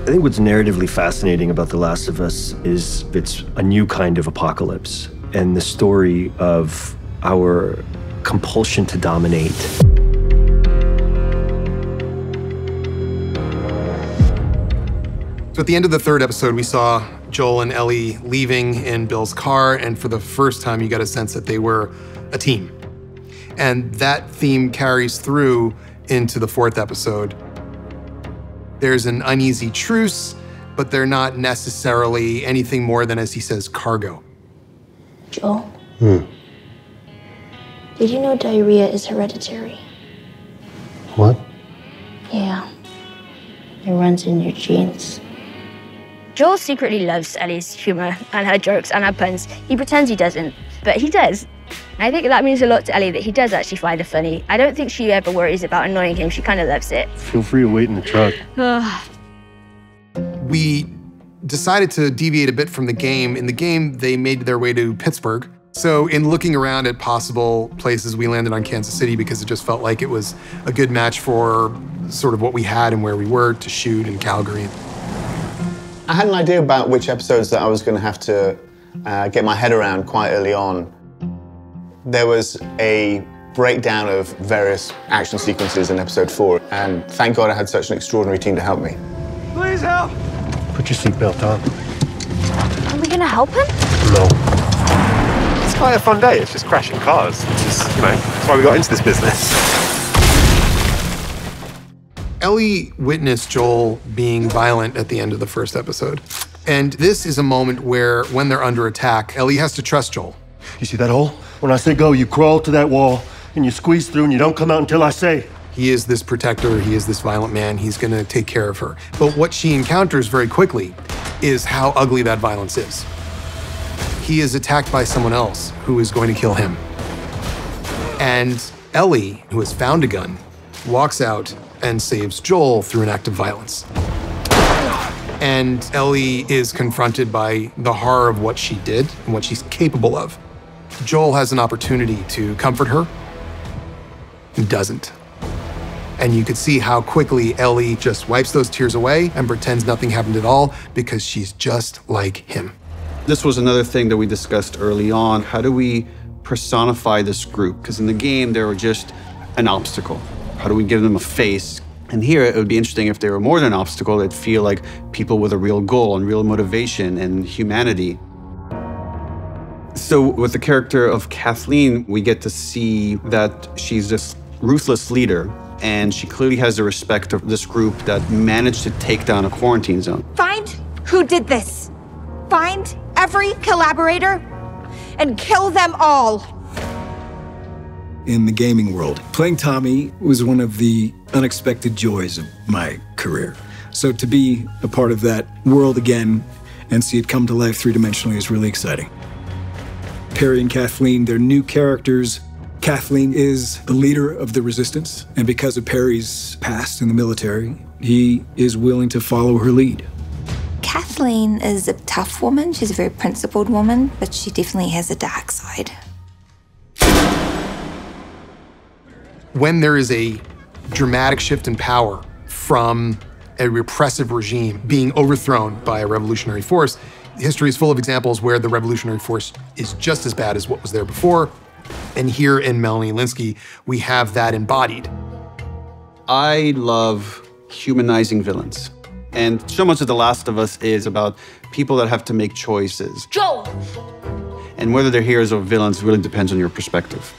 I think what's narratively fascinating about The Last of Us is it's a new kind of apocalypse and the story of our compulsion to dominate. So at the end of the third episode, we saw Joel and Ellie leaving in Bill's car, and for the first time, you got a sense that they were a team. And that theme carries through into the fourth episode. There's an uneasy truce, but they're not necessarily anything more than, as he says, cargo. Joel? Did you know diarrhea is hereditary? What? Yeah. It runs in your genes. Joel secretly loves Ellie's humor and her jokes and her puns. He pretends he doesn't, but he does. I think that means a lot to Ellie that he does actually find her funny. I don't think she ever worries about annoying him. She kind of loves it. Feel free to wait in the truck. We decided to deviate a bit from the game. In the game, they made their way to Pittsburgh. So in looking around at possible places, we landed on Kansas City because it just felt like it was a good match for sort of what we had and where we were to shoot in Calgary. I had an idea about which episodes that I was going to have to get my head around quite early on. There was a breakdown of various action sequences in episode 4, and thank God I had such an extraordinary team to help me. Please help! Put your seatbelt on. Are we gonna help him? No. It's quite a fun day. It's just crashing cars. It's just, that's why we got into this business. Ellie witnessed Joel being violent at the end of the first episode. And this is a moment where, when they're under attack, Ellie has to trust Joel. You see that hole? When I say go, you crawl to that wall and you squeeze through and you don't come out until I say. He is this protector, he is this violent man, he's gonna take care of her. But what she encounters very quickly is how ugly that violence is. He is attacked by someone else who is going to kill him. And Ellie, who has found a gun, walks out and saves Joel through an act of violence. And Ellie is confronted by the horror of what she did and what she's capable of. Joel has an opportunity to comfort her. He doesn't. And you could see how quickly Ellie just wipes those tears away and pretends nothing happened at all because she's just like him. This was another thing that we discussed early on. How do we personify this group? Because in the game, they were just an obstacle. How do we give them a face? And here, it would be interesting if they were more than an obstacle. They'd feel like people with a real goal and real motivation and humanity. So with the character of Kathleen, we get to see that she's this ruthless leader, and she clearly has the respect of this group that managed to take down a quarantine zone. Find who did this. Find every collaborator and kill them all. In the gaming world, playing Tommy was one of the unexpected joys of my career. So to be a part of that world again and see it come to life three-dimensionally is really exciting. Perry and Kathleen, they're new characters. Kathleen is the leader of the resistance, and because of Perry's past in the military, he is willing to follow her lead. Kathleen is a tough woman. She's a very principled woman, but she definitely has a dark side. When there is a dramatic shift in power from a repressive regime being overthrown by a revolutionary force, history is full of examples where the revolutionary force is just as bad as what was there before. And here in Melanie and Lynskey, we have that embodied. I love humanizing villains. And so much of The Last of Us is about people that have to make choices. Joel! And whether they're heroes or villains really depends on your perspective.